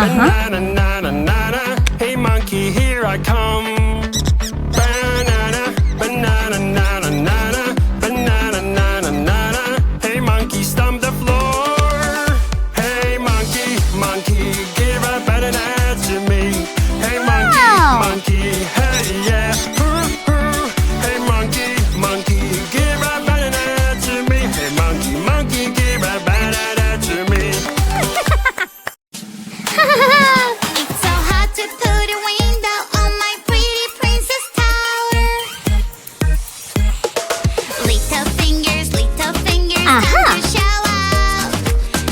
Banana, nana, nana. Hey monkey, here I come. Banana, banana, nana, nana. Banana, nana, nana. Hey monkey, stomp the floor. Hey monkey, monkey, give a banana to me. Hey monkey, monkey, hey yeah. Hey monkey, monkey, give a banana to me. Hey monkey, monkey, give a banana to me. It's so hard to put a window on my pretty princess tower. Little fingers, time to show out.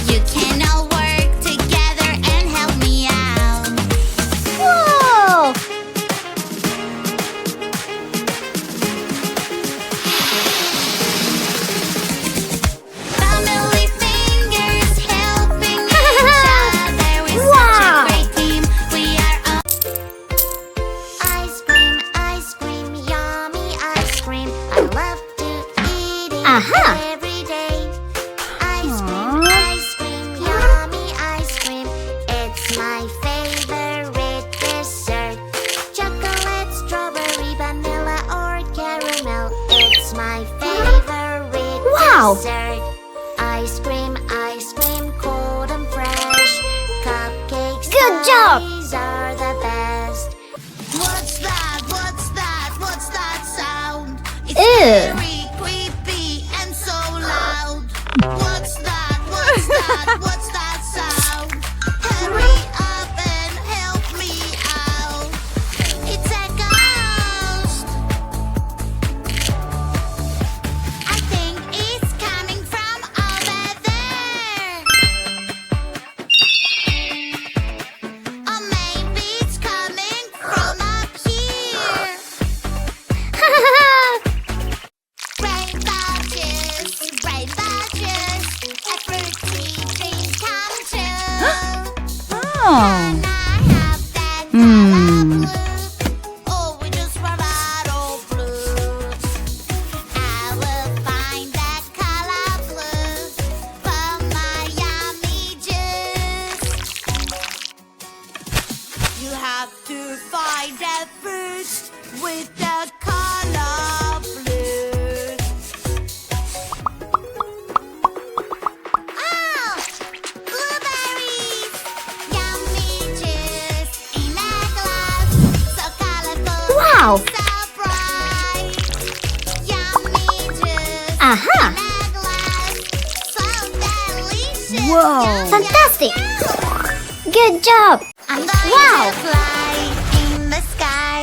You can all work together and help me out. Whoa! Family fingers helping each other. We're such a Wow. great team. We are all ice cream, yummy ice cream. I love to eat it every day. Ice cream, yummy ice cream. It's my favorite dessert. Chocolate, strawberry, vanilla, or caramel. It's my favorite Wow. dessert. Ice cream, cold and fresh. Cupcakes, Good job. these are the best. What's that? What's that? What's that sound? It's Ew. very creepy and so loud. What's that? What's that? What's that sound? Hurry up and help me out. It's a ghost. I think it's coming from over there. Or maybe it's coming from up here. Rainbow juice, a fruity dream come true. And I have that color blue. Oh, we just run out of blues. I will find that color blue for my yummy juice. You have to find that fruit with the color blue. Oh, blueberries! Yummy juice in a glass, so colorful, Wow. so bright. Yummy juice Aha. in a glass, so delicious. Whoa. Yum, yum, Fantastic. yum. Good job. I'm going Wow. to fly in the sky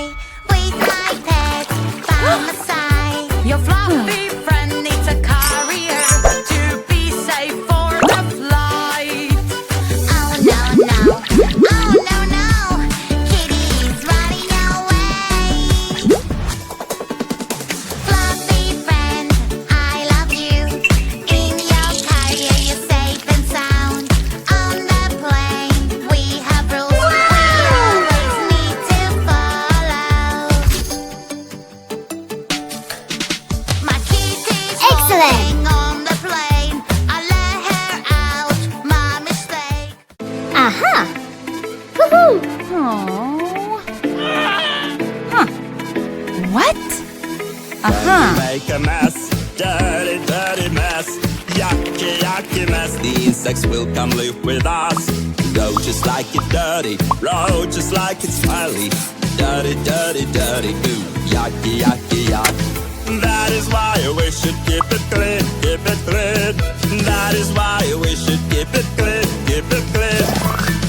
with my pet by my side. Your fluffy friend needs a carrier to be safe for the flight. Oh no, no, oh no, no, Kitty's running away. Fluffy friend, I love you. In your carrier, you're safe and sound. On the plane, we have rules we always need to follow. My kitty's Excellent. falling on the plane. I let her out, my mistake. Aha. Woohoo. What? Make a mess, dirty, dirty mess. Yucky, yucky mess. The insects will come live with us. Go just like it dirty, roll just like it's smelly. Dirty, dirty, dirty, ooh, yucky, yucky, yuck. That is why we should keep it clean, keep it clean. That is why we should keep it clean, keep it clean.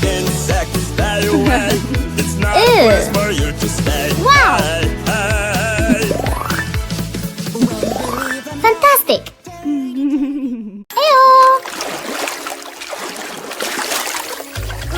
Insects, stay away. It's not a Ew. place for you to stay. Wow. Hey, hey. Fantastic. Ew.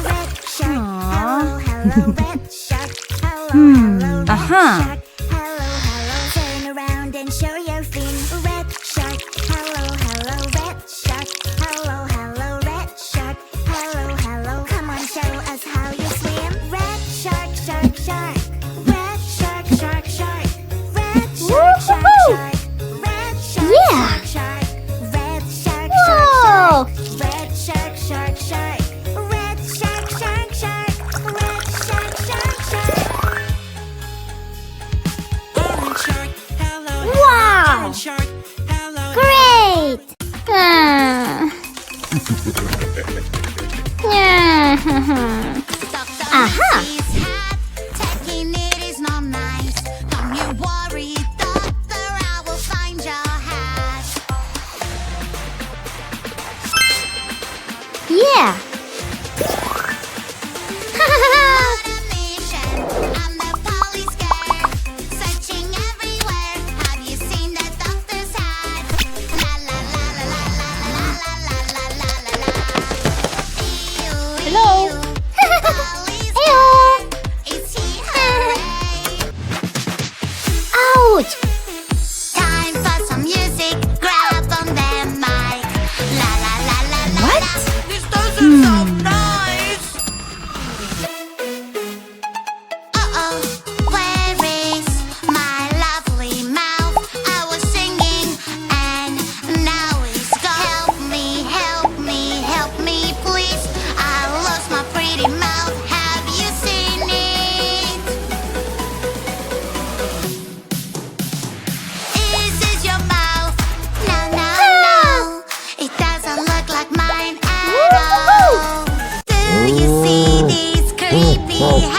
Red shark, hello, hello, red shark, hello, hello, red shark, hello, hello, turn around and show your fin. Red shark, hello, hello, red shark, hello, hello, red shark, hello, hello, come on, show us how you swim. Red shark, shark, shark, red shark, shark, shark, red shark, shark, Woohoo! shark, red shark, Yeah. shark, shark, red shark, Whoa. shark, shark, red shark, shark, shark, red shark, shark, shark.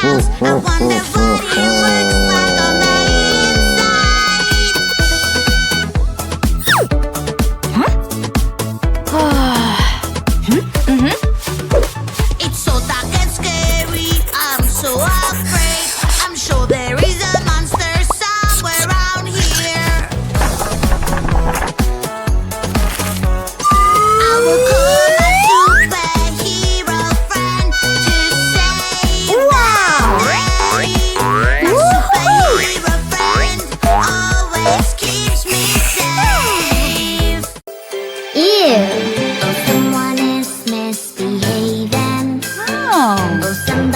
house. I wonder what it looks like on the inside. It's so dark and scary. I'm so afraid. I'm sure there is a monster somewhere around here. I will call my superhero friend to save the day. My superhero friend always keeps me safe. Ew. Oh, someone is misbehaving. Oh. Oh, someone